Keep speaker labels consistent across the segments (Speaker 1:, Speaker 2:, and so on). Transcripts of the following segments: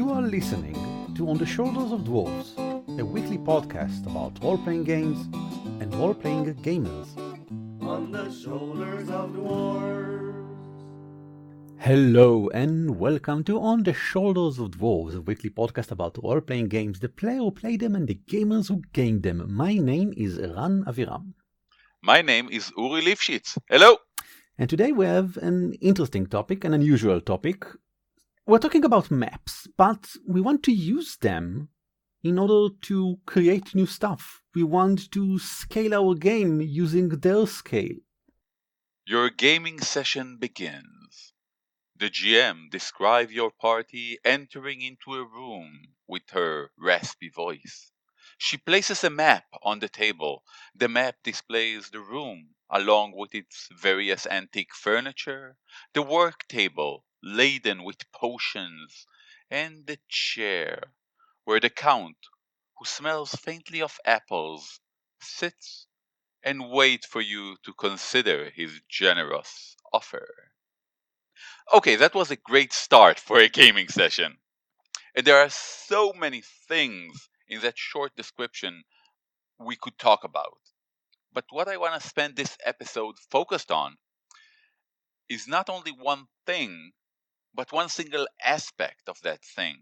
Speaker 1: You are listening to On the Shoulders of Dwarves, a weekly podcast about role-playing games and role-playing gamers.
Speaker 2: On the shoulders of dwarves.
Speaker 1: Hello and welcome to On the Shoulders of Dwarves, a weekly podcast about role-playing games, the player who play them and the gamers who game them. My name is Ran Aviram.
Speaker 3: My name is Uri Lifshitz. Hello!
Speaker 1: And today we have an interesting topic, an unusual topic. We're talking about maps, but we want to use them in order to create new stuff. We want to scale our game using their scale.
Speaker 3: Your gaming session begins. The GM describes your party entering into a room with her raspy voice. She places a map on the table. The map displays the room, along with its various antique furniture, the work table laden with potions, and the chair where the Count, who smells faintly of apples, sits and waits for you to consider his generous offer. Okay, that was a great start for a gaming session. And there are so many things in that short description we could talk about. But what I want to spend this episode focused on is not only one thing, but one single aspect of that thing.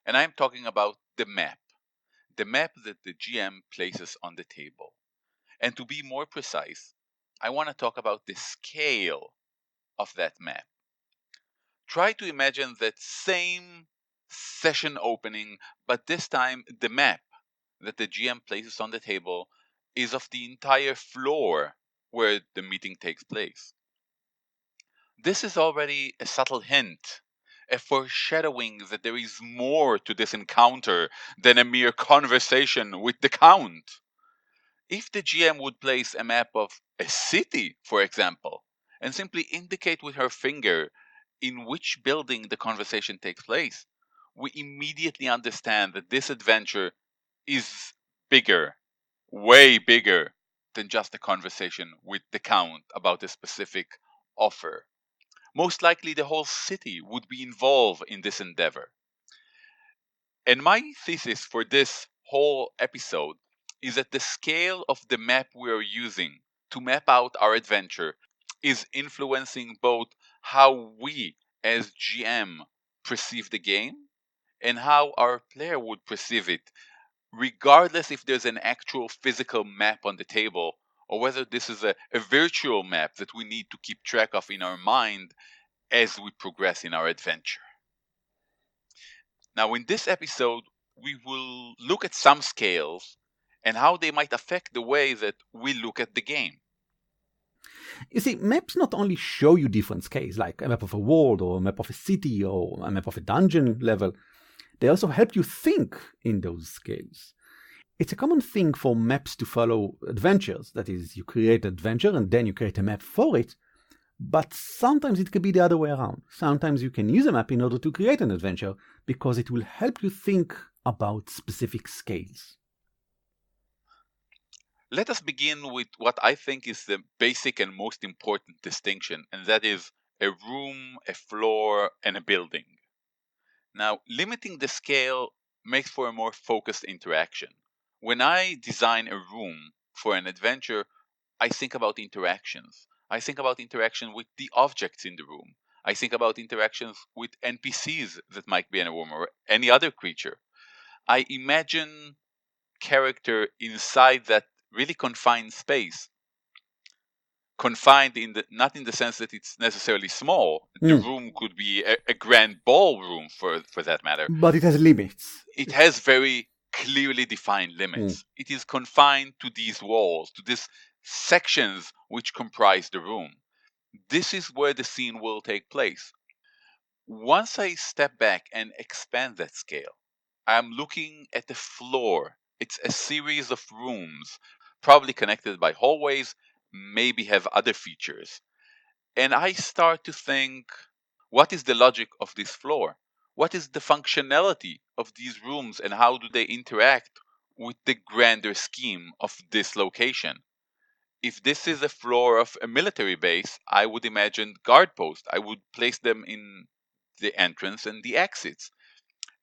Speaker 3: And I'm talking about the map that the GM places on the table. And to be more precise, I want to talk about the scale of that map. Try to imagine that same session opening, but this time the map that the GM places on the table is of the entire floor where the meeting takes place. This is already a subtle hint, a foreshadowing that there is more to this encounter than a mere conversation with the Count. If the GM would place a map of a city, for example, and simply indicate with her finger in which building the conversation takes place, we immediately understand that this adventure is bigger, way bigger than just a conversation with the Count about a specific offer. Most likely the whole city would be involved in this endeavor. And my thesis for this whole episode is that the scale of the map we are using to map out our adventure is influencing both how we as GM perceive the game and how our player would perceive it, regardless if there's an actual physical map on the table or whether this is a virtual map that we need to keep track of in our mind as we progress in our adventure. Now, in this episode, we will look at some scales and how they might affect the way that we look at the game.
Speaker 1: You see, maps not only show you different scales, like a map of a world or a map of a city or a map of a dungeon level, they also help you think in those scales. It's a common thing for maps to follow adventures. That is, you create an adventure and then you create a map for it. But sometimes it can be the other way around. Sometimes you can use a map in order to create an adventure because it will help you think about specific scales.
Speaker 3: Let us begin with what I think is the basic and most important distinction, and that is a room, a floor, and a building. Now, limiting the scale makes for a more focused interaction. When I design a room for an adventure, I think about interactions. I think about interaction with the objects in the room. I think about interactions with NPCs that might be in a room or any other creature. I imagine character inside that really confined space. Confined not in the sense that it's necessarily small. The room could be a grand ballroom for that matter.
Speaker 1: But it has limits.
Speaker 3: It has very clearly defined limits. It is confined to these walls, to these sections which comprise the room. This is where the scene will take place. Once I step back and expand that scale, I'm looking at the floor. It's a series of rooms, probably connected by hallways, maybe have other features. And I start to think, what is the logic of this floor? What is the functionality of these rooms and how do they interact with the grander scheme of this location? If this is a floor of a military base, I would imagine guard posts. I would place them in the entrance and the exits.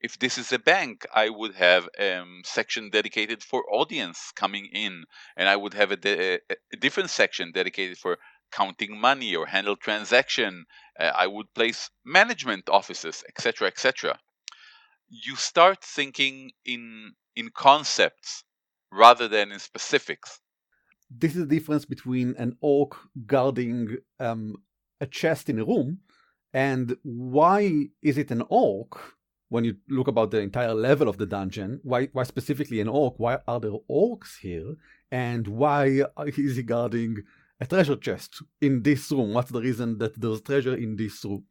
Speaker 3: If this is a bank, I would have a section dedicated for audience coming in, and I would have a different section dedicated for counting money or handle transaction. I would place management offices, etc., etc. You start thinking in concepts rather than in specifics.
Speaker 1: This is the difference between an orc guarding a chest in a room, and why is it an orc when you look about the entire level of the dungeon? Why specifically an orc? Why are there orcs here? And why is he guarding a treasure chest in this room? What's the reason that there's treasure in this room?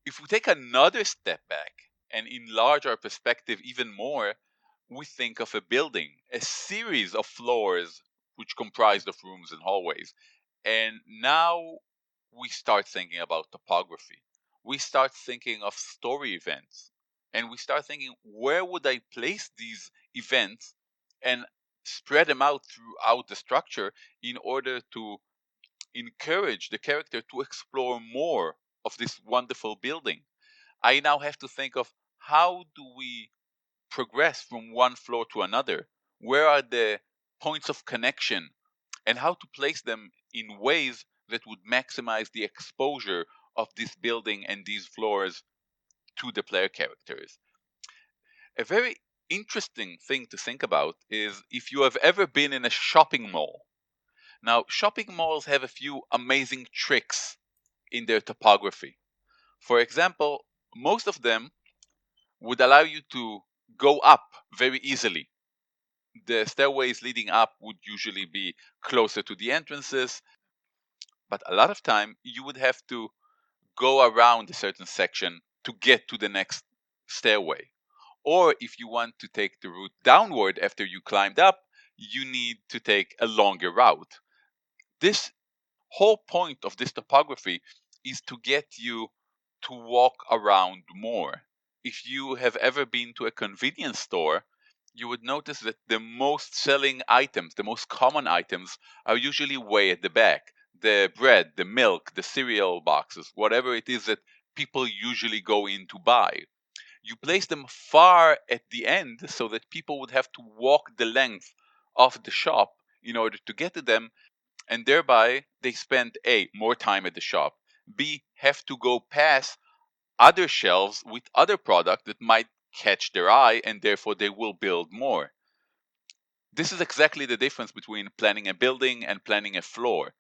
Speaker 3: If we take another step back and enlarge our perspective even more, we think of a building, a series of floors which comprised of rooms and hallways. And now we start thinking about topography. We start thinking of story events. And we start thinking, where would I place these events and spread them out throughout the structure in order to encourage the character to explore more of this wonderful building? I now have to think of, how do we progress from one floor to another? Where are the points of connection, and how to place them in ways that would maximize the exposure of this building and these floors to the player characters? A very interesting thing to think about is if you have ever been in a shopping mall. Now, shopping malls have a few amazing tricks in their topography. For example, most of them would allow you to go up very easily. The stairways leading up would usually be closer to the entrances, but a lot of time you would have to go around a certain section to get to the next stairway. Or if you want to take the route downward after you climbed up, you need to take a longer route. This whole point of this topography is to get you to walk around more. If you have ever been to a convenience store, you would notice that the most selling items, the most common items, are usually way at the back. The bread, the milk, the cereal boxes, whatever it is that people usually go in to buy. You place them far at the end so that people would have to walk the length of the shop in order to get to them, and thereby they spend A, more time at the shop, B, have to go past other shelves with other product that might catch their eye, and therefore they will build more. This is exactly the difference between planning a building and planning a floor.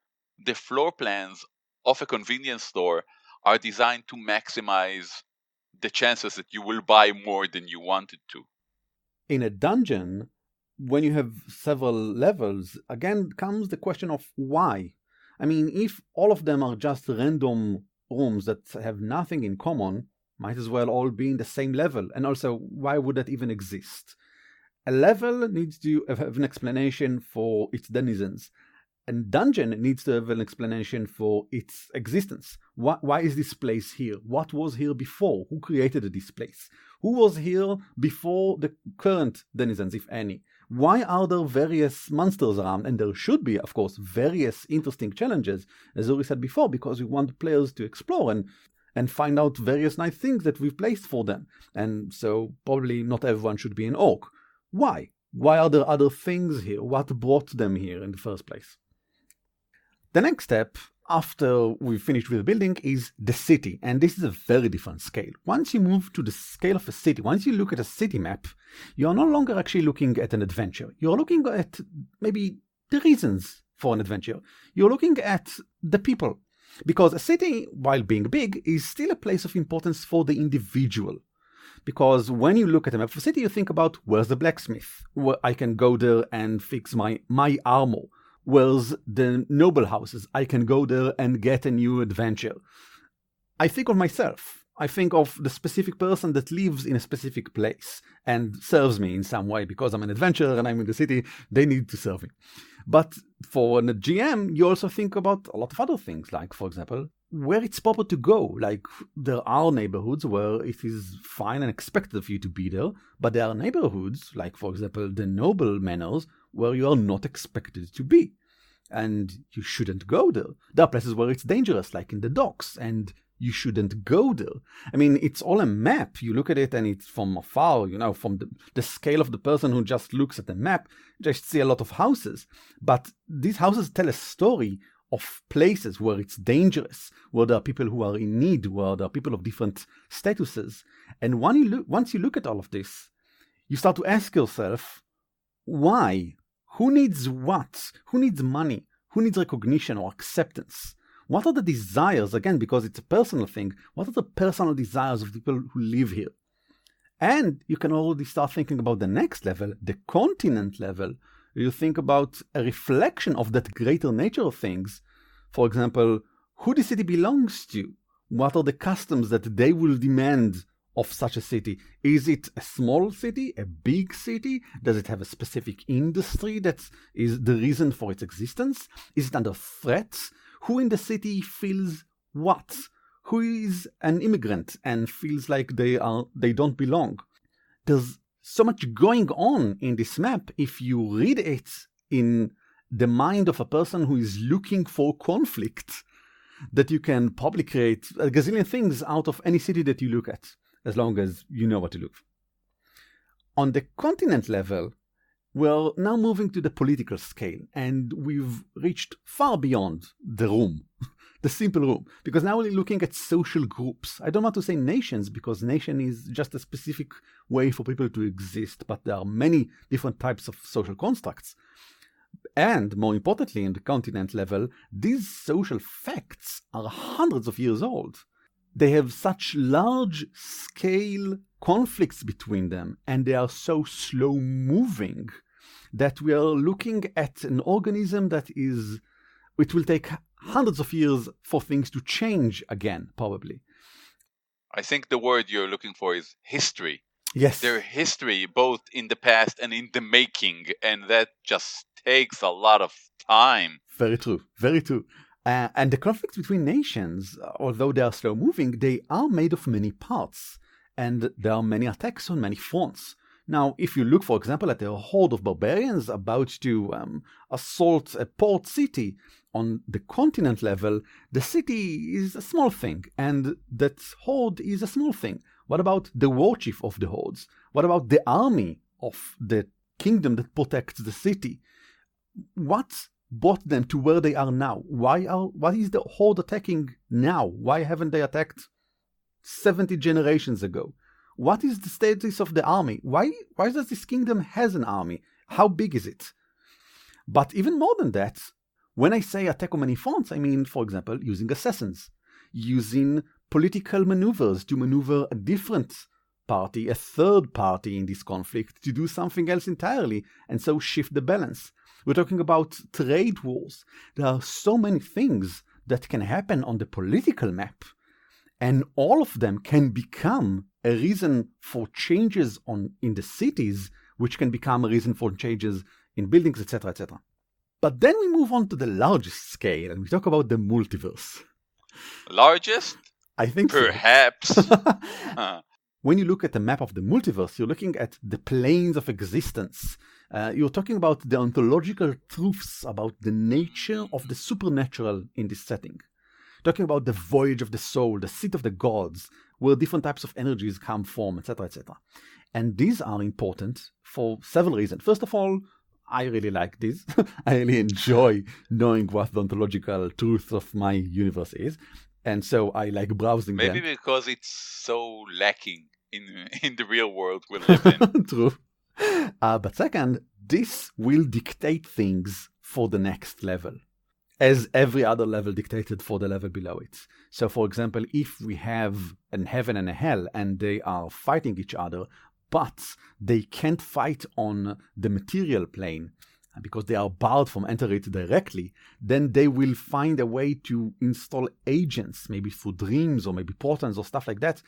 Speaker 3: The floor plans of a convenience store are designed to maximize the chances that you will buy more than you wanted to.
Speaker 1: In a dungeon, when you have several levels, again comes the question of why. I mean, if all of them are just random rooms that have nothing in common, might as well all be in the same level. And also, why would that even exist? A level needs to have an explanation for its denizens. A dungeon needs to have an explanation for its existence. Why is this place here? What was here before? Who created this place? Who was here before the current denizens, if any? Why are there various monsters around? And there should be, of course, various interesting challenges, as Uri said before, because we want players to explore and find out various nice things that we've placed for them. And so probably not everyone should be an orc. Why? Why are there other things here? What brought them here in the first place? The next step, after we've finished with the building, is the city. And this is a very different scale. Once you move to the scale of a city, once you look at a city map, you're no longer actually looking at an adventure. You're looking at maybe the reasons for an adventure. You're looking at the people. Because a city, while being big, is still a place of importance for the individual. Because when you look at a map of a city, you think about, where's the blacksmith? Where I can go there and fix my armor. Where's the noble houses? I can go there and get a new adventure. I think of myself. I think of the specific person that lives in a specific place and serves me in some way. Because I'm an adventurer and I'm in the city, they need to serve me. But for a GM, you also think about a lot of other things, like, for example, where it's proper to go. Like, there are neighborhoods where it is fine and expected of you to be there, but there are neighborhoods, like, for example, the noble manors, where you are not expected to be. And you shouldn't go there. There are places where it's dangerous, like in the docks, and you shouldn't go there. I mean, it's all a map. You look at it and it's from afar, from the scale of the person who just looks at the map, just see a lot of houses. But these houses tell a story of places where it's dangerous, where there are people who are in need, where there are people of different statuses. And once you look at all of this, you start to ask yourself, why? Who needs what? Who needs money? Who needs recognition or acceptance? What are the desires, again, because it's a personal thing, what are the personal desires of the people who live here? And you can already start thinking about the next level, the continent level. You think about a reflection of that greater nature of things. For example, who the city belongs to? What are the customs that they will demand of such a city? Is it a small city, a big city? Does it have a specific industry that is the reason for its existence? Is it under threat? Who in the city feels what? Who is an immigrant and feels like they don't belong? There's so much going on in this map if you read it in the mind of a person who is looking for conflict, that you can probably create a gazillion things out of any city that you look at, as long as you know what to look for. On the continent level, we're now moving to the political scale, and we've reached far beyond the room, the simple room, because now we're looking at social groups. I don't want to say nations, because nation is just a specific way for people to exist, but there are many different types of social constructs. And more importantly, in the continent level, these social facts are hundreds of years old. They have such large scale conflicts between them, and they are so slow moving that we are looking at an organism it will take hundreds of years for things to change again, probably.
Speaker 3: I think the word you're looking for is history.
Speaker 1: Yes.
Speaker 3: Their history, both in the past and in the making, and that just takes a lot of time.
Speaker 1: Very true, very true. And the conflicts between nations, although they are slow moving, they are made of many parts, and there are many attacks on many fronts. Now, if you look, for example, at a horde of barbarians about to assault a port city, on the continent level, the city is a small thing, and that horde is a small thing. What about the war chief of the hordes? What about the army of the kingdom that protects the city? What brought them to where they are now? Why is the horde attacking now? Why haven't they attacked 70 generations ago? What is the status of the army? Why does this kingdom has an army? How big is it? But even more than that, when I say attack on many fronts, I mean, for example, using assassins, using political maneuvers to maneuver a different party, a third party in this conflict, to do something else entirely, and so shift the balance. We're talking about trade wars. There are so many things that can happen on the political map, and all of them can become a reason for changes in the cities, which can become a reason for changes in buildings, etc., etc. But then we move on to the largest scale, and we talk about the multiverse.
Speaker 3: Largest?
Speaker 1: I think
Speaker 3: Perhaps.
Speaker 1: so. When you look at the map of the multiverse, you're looking at the planes of existence. You're talking about the ontological truths about the nature of the supernatural in this setting. Talking about the voyage of the soul, the seat of the gods, where different types of energies come from, etc., etc. And these are important for several reasons. First of all, I really like this. I really enjoy knowing what the ontological truth of my universe is. And so I like browsing
Speaker 3: Maybe
Speaker 1: them.
Speaker 3: because it's so lacking in the real world we live in.
Speaker 1: True. But second, this will dictate things for the next level, as every other level dictated for the level below it. So, for example, if we have a heaven and a hell and they are fighting each other, but they can't fight on the material plane because they are barred from entering it directly, then they will find a way to install agents, maybe through dreams or maybe portals or stuff like that,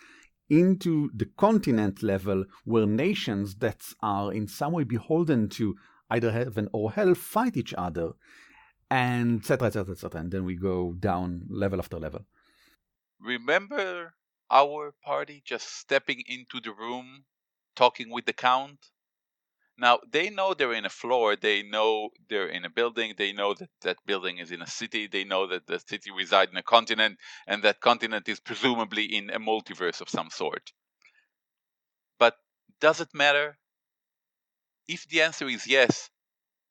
Speaker 1: into the continent level, where nations that are in some way beholden to either heaven or hell fight each other, and etc., etc., etc. And then we go down level after level.
Speaker 3: Remember our party just stepping into the room, talking with the Count? Now, they know they're in a floor, they know they're in a building, they know that that building is in a city, they know that the city resides in a continent, and that continent is presumably in a multiverse of some sort. But does it matter? If the answer is yes,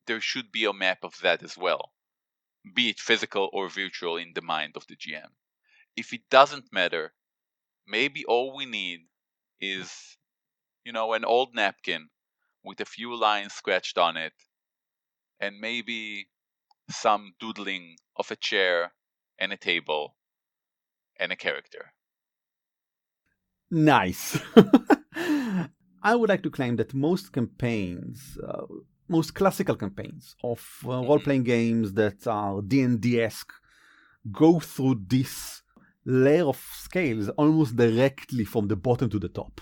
Speaker 3: there should be a map of that as well, be it physical or virtual in the mind of the GM. If it doesn't matter, maybe all we need is, an old napkin with a few lines scratched on it, and maybe some doodling of a chair and a table and a character.
Speaker 1: Nice. I would like to claim that most campaigns, most classical campaigns of role-playing games that are D&D-esque go through this layer of scales almost directly from the bottom to the top.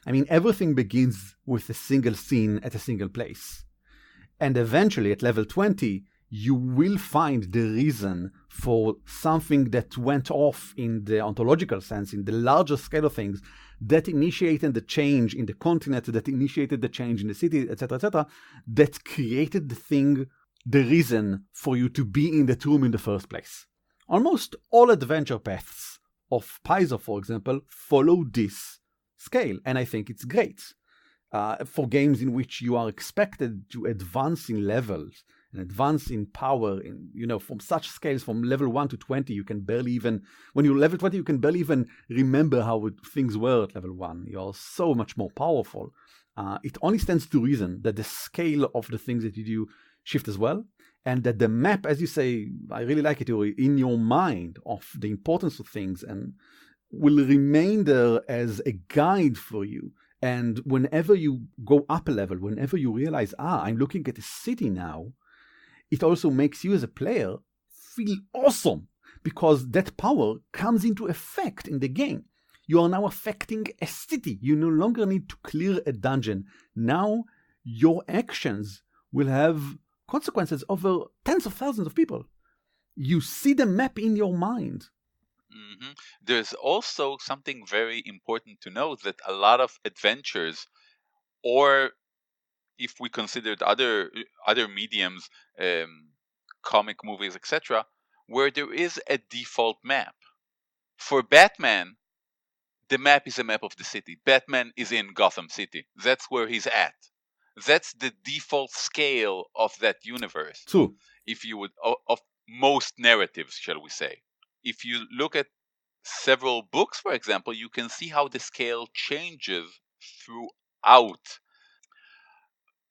Speaker 1: I mean, everything begins with a single scene at a single place. And eventually, at level 20, you will find the reason for something that went off in the ontological sense, in the larger scale of things, that initiated the change in the continent, that initiated the change in the city, etc., that created the thing, the reason for you to be in that room in the first place. Almost all adventure paths of Paizo, for example, follow this scale, and I think it's great. For games in which you are expected to advance in levels and advance in power, from such scales, from level 1 to 20, you can barely even, when you're level 20, you can barely even remember how things were at level 1. You are so much more powerful. It only stands to reason that the scale of the things that you do shift as well, and that the map, as you say, I really like it, Uri, in your mind of the importance of things, and will remain there as a guide for you. And whenever you go up a level, whenever you realize, I'm looking at a city now, it also makes you as a player feel awesome, because that power comes into effect in the game. You are now affecting a city. You no longer need to clear a dungeon. Now your actions will have consequences over tens of thousands of people. You see the map in your mind.
Speaker 3: Mm-hmm. There's also something very important to note, that a lot of adventures, or if we considered other mediums, comic movies, etc., where there is a default map. For Batman, the map is a map of the city. Batman is in Gotham City. That's where he's at. That's the default scale of that universe.
Speaker 1: True.
Speaker 3: If you would, of most narratives, shall we say. If you look at several books, for example, you can see how the scale changes throughout.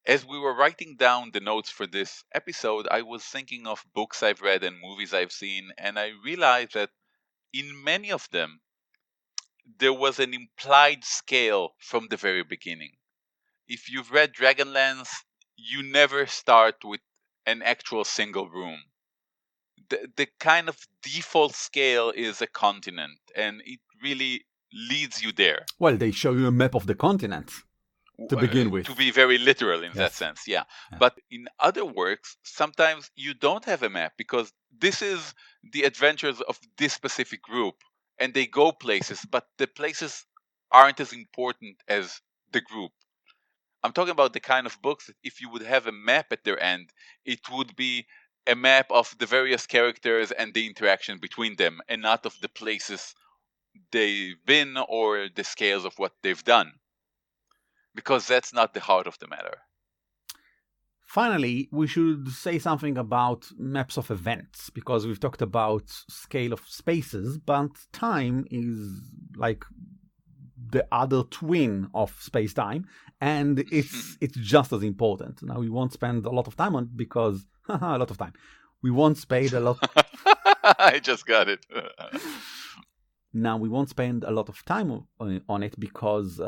Speaker 3: As we were writing down the notes for this episode, I was thinking of books I've read and movies I've seen, and I realized that in many of them, there was an implied scale from the very beginning. If you've read Dragonlance, you never start with an actual single room. The kind of default scale is a continent, and it really leads you there.
Speaker 1: Well, they show you a map of the continent to begin with.
Speaker 3: To be very literal in that
Speaker 1: Yes.
Speaker 3: sense, yeah. But in other works, sometimes you don't have a map, because this is the adventures of this specific group, and they go places, but the places aren't as important as the group. I'm talking about the kind of books that if you would have a map at their end, it would be a map of the various characters and the interaction between them, and not of the places they've been or the scales of what they've done. Because that's not the heart of the matter.
Speaker 1: Finally, we should say something about maps of events, because we've talked about scale of spaces, but time is like the other twin of space-time, and it's just as important. Now, we won't spend a lot of time on it because, a lot of time. We won't spend a lot...
Speaker 3: I just got it.
Speaker 1: Now, we won't spend a lot of time on it because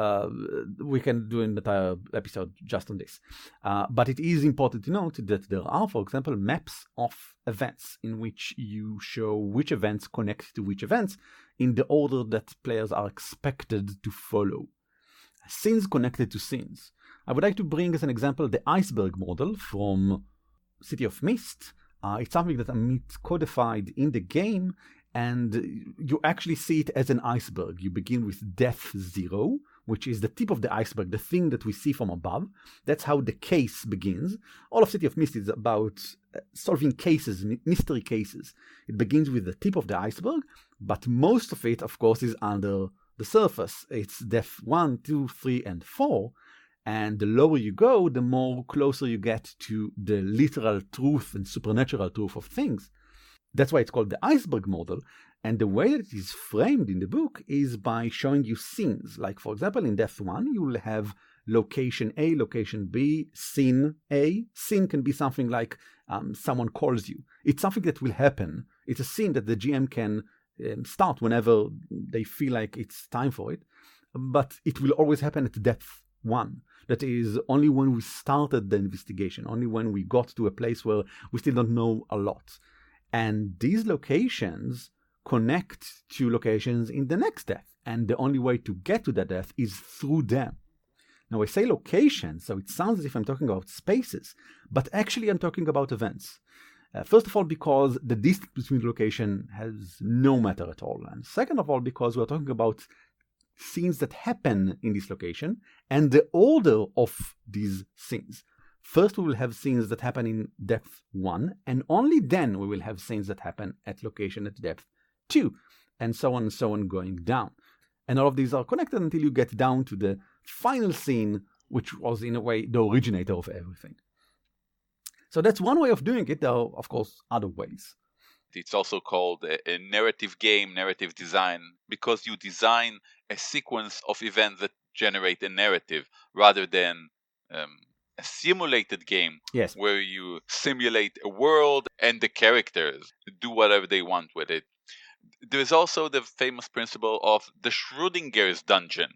Speaker 1: we can do an entire episode just on this. But it is important to note that there are, for example, maps of events in which you show which events connect to which events in the order that players are expected to follow. Scenes connected to scenes. I would like to bring as an example the iceberg model from City of Mist. It's something that Amit codified in the game, and you actually see it as an iceberg. You begin with depth 0, which is the tip of the iceberg, the thing that we see from above. That's how the case begins. All of City of Mist is about solving cases, mystery cases. It begins with the tip of the iceberg, but most of it, of course, is under the surface. It's depth 1, 2, 3, and 4. And the lower you go, the more closer you get to the literal truth and supernatural truth of things. That's why it's called the iceberg model. And the way that it is framed in the book is by showing you scenes. Like, for example, in Depth 1, you will have location A, location B, scene A. Scene can be something like someone calls you. It's something that will happen. It's a scene that the GM can start whenever they feel like it's time for it. But it will always happen at Depth 1. That is only when we started the investigation, only when we got to a place where we still don't know a lot. And these locations connect to locations in the next depth. And the only way to get to that depth is through them. Now, I say locations, so it sounds as if I'm talking about spaces, but actually I'm talking about events. First of all, because the distance between location has no matter at all. And second of all, because we're talking about scenes that happen in this location and the order of these scenes. First, we will have scenes that happen in depth 1, and only then we will have scenes that happen at location at depth 2, and so on going down. And all of these are connected until you get down to the final scene, which was in a way the originator of everything. So that's one way of doing it. There are, of course, other ways.
Speaker 3: It's also called a narrative game, narrative design, because you design a sequence of events that generate a narrative rather than a simulated game.
Speaker 1: Yes.
Speaker 3: Where you simulate a world and the characters do whatever they want with it. There's also the famous principle of the Schrodinger's dungeon,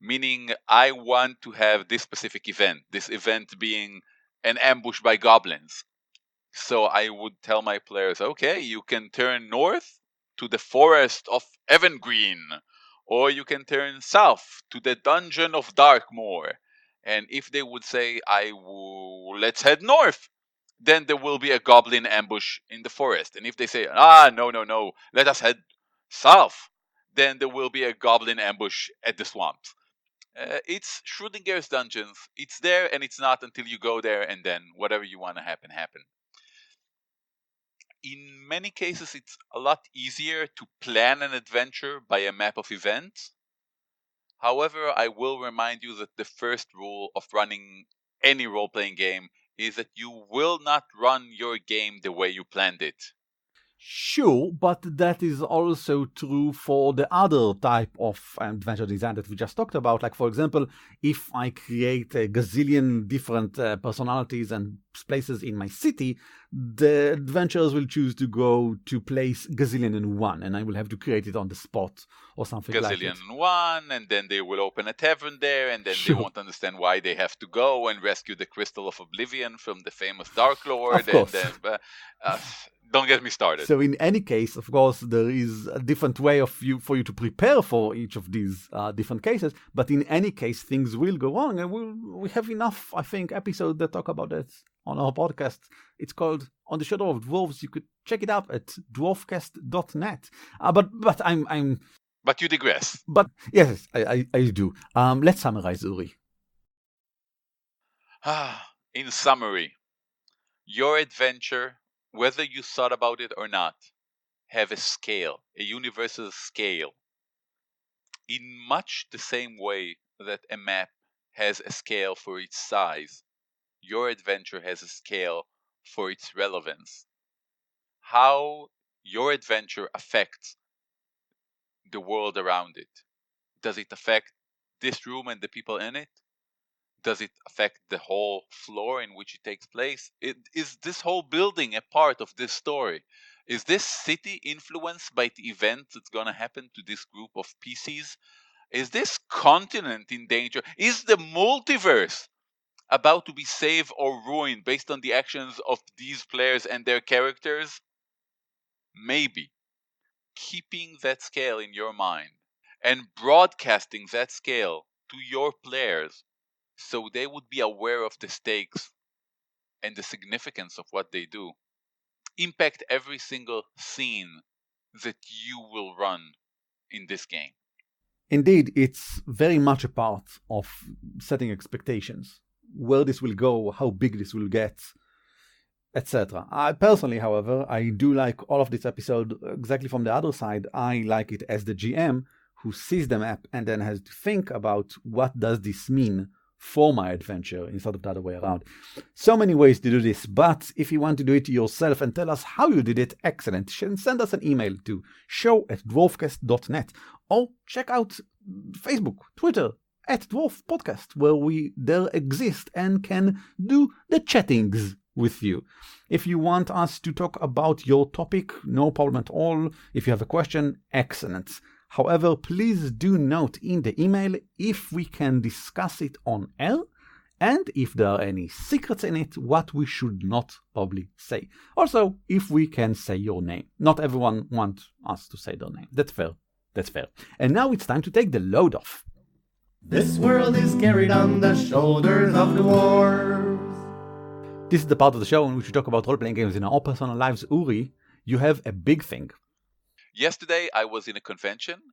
Speaker 3: meaning I want to have this specific event, this event being an ambush by goblins. So I would tell my players, okay, you can turn north to the forest of Evangreen, or you can turn south to the dungeon of Darkmoor. And if they would say, let's head north, then there will be a goblin ambush in the forest. And if they say, no, let us head south, then there will be a goblin ambush at the swamps. It's Schrodinger's dungeons. It's there and it's not until you go there, and then whatever you want to happen. In many cases, it's a lot easier to plan an adventure by a map of events. However, I will remind you that the first rule of running any role-playing game is that you will not run your game the way you planned it.
Speaker 1: Sure, but that is also true for the other type of adventure design that we just talked about. Like, for example, if I create a gazillion different personalities and places in my city, the adventurers will choose to go to place gazillion and one, and I will have to create it on the spot or something like that.
Speaker 3: Gazillion and one, and then they will open a tavern there, and then they won't understand why they have to go and rescue the Crystal of Oblivion from the famous Dark Lord.
Speaker 1: Of course.
Speaker 3: And then, don't get me started.
Speaker 1: So in any case, of course, there is a different way for you to prepare for each of these different cases. But in any case, things will go wrong, and we have enough, I think, episodes that talk about that on our podcast. It's called On the Shadow of Dwarves. You could check it out at dwarfcast.net.
Speaker 3: But you digress.
Speaker 1: But yes, I do. Let's summarize, Uri.
Speaker 3: In summary, your adventure, whether you thought about it or not, have a scale, a universal scale. In much the same way that a map has a scale for its size, your adventure has a scale for its relevance. How your adventure affects the world around it. Does it affect this room and the people in it? Does it affect the whole floor in which it takes place? Is this whole building a part of this story? Is this city influenced by the event that's going to happen to this group of PCs? Is this continent in danger? Is the multiverse about to be saved or ruined based on the actions of these players and their characters? Maybe. Keeping that scale in your mind and broadcasting that scale to your players so they would be aware of the stakes and the significance of what they do impact every single scene that you will run in this game.
Speaker 1: Indeed, it's very much a part of setting expectations, where this will go, how big this will get, etc. I personally, however, I do like all of this episode exactly from the other side. I like it as the GM who sees the map and then has to think about what does this mean for my adventure instead of the other way around. So many ways to do this, but if you want to do it yourself and tell us how you did it, excellent. Send us an email to show@dwarfcast.net or check out Facebook, Twitter, @Dwarf Podcast, where we there exist and can do the chattings with you. If you want us to talk about your topic, no problem at all. If you have a question, excellent. However, please do note in the email if we can discuss it on air and if there are any secrets in it, what we should not probably say. Also, if we can say your name. Not everyone wants us to say their name. That's fair. That's fair. And now it's time to take the load off.
Speaker 2: This world is carried on the shoulders of dwarves.
Speaker 1: This is the part of the show in which we talk about role-playing games in our personal lives. Uri, you have a big thing.
Speaker 3: Yesterday, I was in a convention.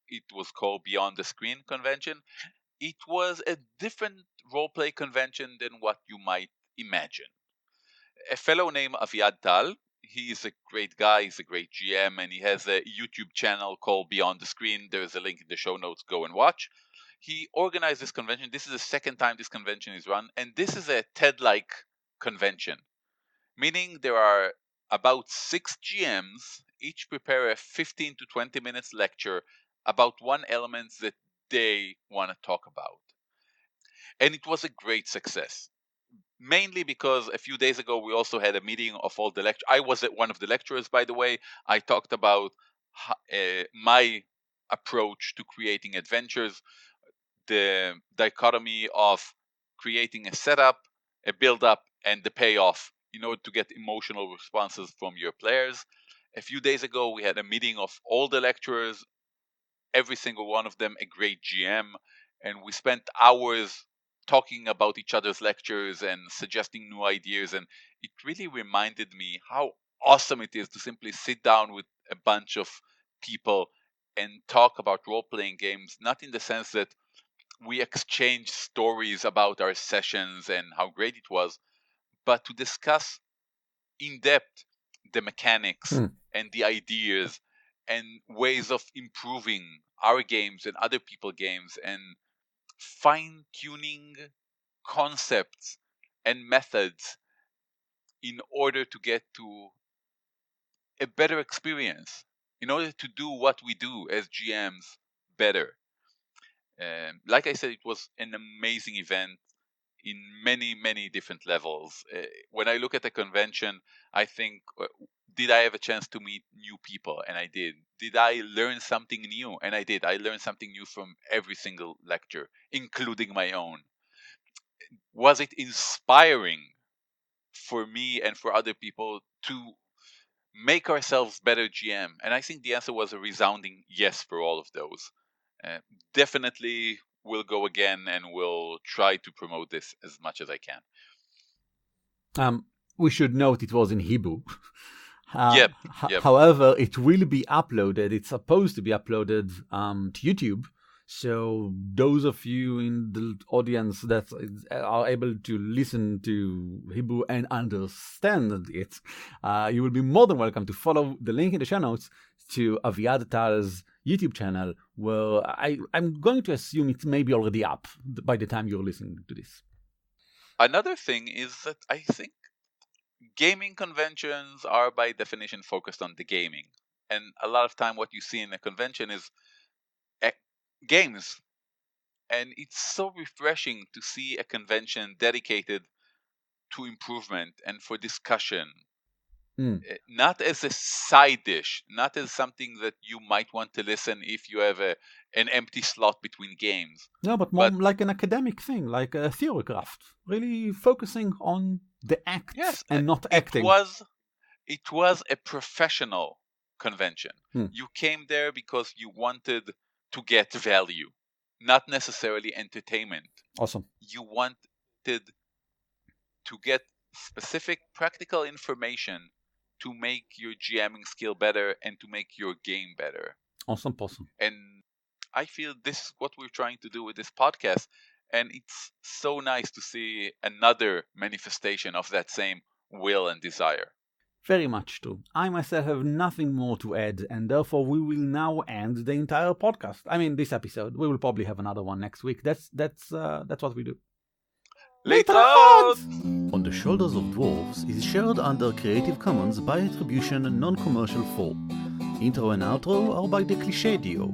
Speaker 3: It was called Beyond the Screen Convention. It was a different roleplay convention than what you might imagine. A fellow named Aviad Tal, he is a great guy, he's a great GM, and he has a YouTube channel called Beyond the Screen. There's a link in the show notes, go and watch. He organized this convention. This is the second time this convention is run, and this is a TED-like convention, meaning there are about 6 GMs, each prepare a 15 to 20 minutes lecture about one element that they want to talk about. And it was a great success, mainly because a few days ago we also had a meeting of all the lecturers. I was one of the lecturers, by the way. I talked about my approach to creating adventures, the dichotomy of creating a setup, a build-up, and the payoff in order to get emotional responses from your players. A few days ago, we had a meeting of all the lecturers, every single one of them a great GM, and we spent hours talking about each other's lectures and suggesting new ideas. And it really reminded me how awesome it is to simply sit down with a bunch of people and talk about role-playing games, not in the sense that we exchange stories about our sessions and how great it was, but to discuss in depth the mechanics and the ideas and ways of improving our games and other people's games and fine-tuning concepts and methods in order to get to a better experience, in order to do what we do as GMs better. Like I said, it was an amazing event in many, many different levels. When I look at the convention, I think, did I have a chance to meet new people? And I did. Did I learn something new? And I did. I learned something new from every single lecture, including my own. Was it inspiring for me and for other people to make ourselves better GM? And I think the answer was a resounding yes for all of those. Definitely will go again and will try to promote this as much as I can.
Speaker 1: We should note it was in Hebrew.
Speaker 3: Yep.
Speaker 1: However, it will be uploaded. It's supposed to be uploaded to YouTube. So those of you in the audience that are able to listen to Hebrew and understand it, you will be more than welcome to follow the link in the show notes to Aviad Tal's YouTube channel, where I'm going to assume it may be already up by the time you're listening to this.
Speaker 3: Another thing is that I think gaming conventions are by definition focused on the gaming. And a lot of time what you see in a convention is games. And it's so refreshing to see a convention dedicated to improvement and for discussion. Not as a side dish, not as something that you might want to listen if you have an empty slot between games.
Speaker 1: No, but more like an academic thing, like a theory craft, really focusing on the acts and not acting.
Speaker 3: It was a professional convention. You came there because you wanted to get value, not necessarily entertainment.
Speaker 1: Awesome.
Speaker 3: You wanted to get specific practical information to make your GMing skill better and to make your game better.
Speaker 1: Awesome.
Speaker 3: And I feel this is what we're trying to do with this podcast. And it's so nice to see another manifestation of that same will and desire.
Speaker 1: Very much true. I myself have nothing more to add, and therefore we will now end the entire podcast. I mean, this episode. We will probably have another one next week. That's what we do.
Speaker 3: Later on!
Speaker 4: On the Shoulders of Dwarves is shared under Creative Commons by attribution non-commercial 4. Intro and outro are by the Cliché Duo,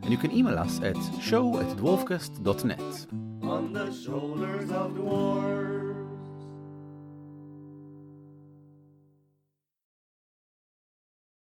Speaker 4: and you can email us at show@dwarfcast.net.
Speaker 2: On the shoulders